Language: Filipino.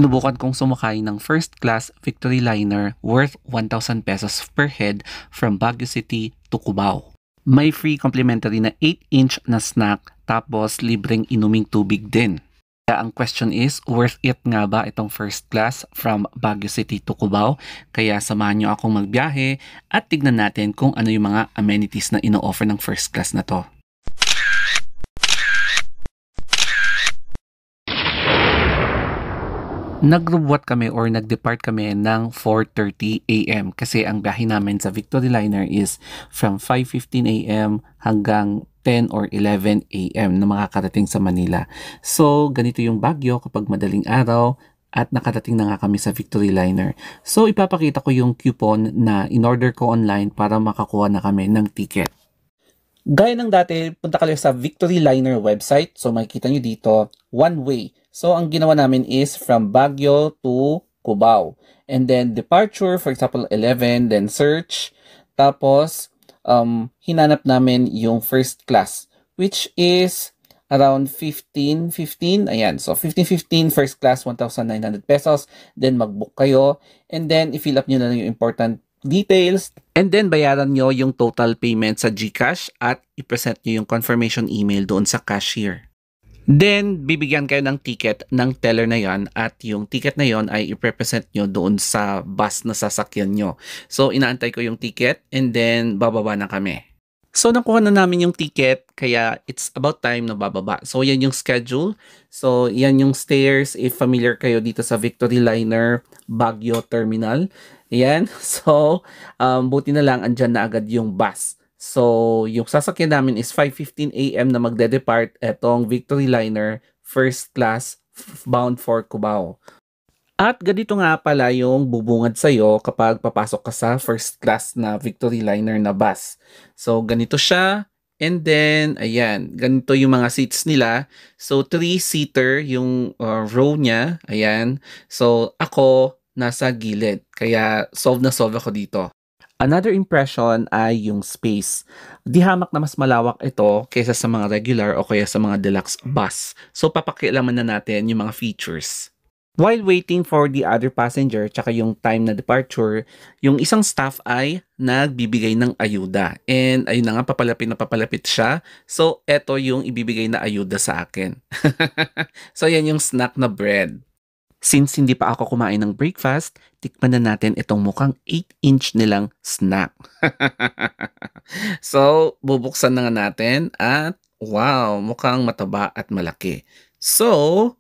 Sinubukan kong sumakay ng first class Victoryliner worth 1,000 pesos per head from Baguio City to Cubao. May free complimentary na 8-inch na snack tapos libreng inuming tubig din. Kaya ang question is, worth it nga ba itong first class from Baguio City to Cubao? Kaya samahan nyo akong magbiyahe at tignan natin kung ano yung mga amenities na ino-offer ng first class na to. Nag-robot kami or nag-depart kami ng 4:30 AM kasi ang biyahe namin sa Victoryliner is from 5:15 AM hanggang 10 or 11 AM na makakarating sa Manila. So, ganito yung Baguio kapag madaling araw at nakarating na nga kami sa Victoryliner. So, ipapakita ko yung coupon na in-order ko online para makakuha na kami ng ticket. Gaya ng dati, punta kayo sa Victoryliner website. So, makikita nyo dito, one way. So, ang ginawa namin is from Baguio to Cubao. And then, departure, for example, 11, then search. Tapos, hinanap namin yung first class, which is around 15:15. Ayan, so 15:15 first class, 1,900 pesos. Then, mag-book kayo. And then, i-fill up nyo na yung important details. And then, bayaran nyo yung total payment sa GCash at i-present nyo yung confirmation email doon sa cashier. Then, bibigyan kayo ng ticket ng teller na yon at yung ticket na yon ay i-represent nyo doon sa bus na sasakyan nyo. So, inaantay ko yung ticket and then bababa na kami. So, nakuha na namin yung ticket kaya it's about time na bababa. So, yan yung schedule. So, yan yung stairs if familiar kayo dito sa Victoryliner Baguio Terminal. Yan. So, buti na lang andyan na agad yung bus. So, yung sasakyan namin is 5:15 AM na magde-depart etong Victoryliner first class bound for Cubao. At ganito nga pala yung bubungad sa'yo kapag papasok ka sa first class na Victoryliner na bus. So, ganito siya. And then, ayan, ganito yung mga seats nila. So, 3-seater yung row niya. Ayan. So, ako nasa gilid. Kaya, solve na solve ako dito. Another impression ay yung space. Di hamak na mas malawak ito kaysa sa mga regular o kaya sa mga deluxe bus. So papakialaman na natin yung mga features. While waiting for the other passenger tsaka yung time na departure, yung isang staff ay nagbibigay ng ayuda. And ayun na nga, papalapit siya. So eto yung ibibigay na ayuda sa akin. So yan yung snack na bread. Since hindi pa ako kumain ng breakfast, tikman na natin itong mukhang 8-inch nilang snack. So, bubuksan na nga natin at wow, mukhang mataba at malaki. So,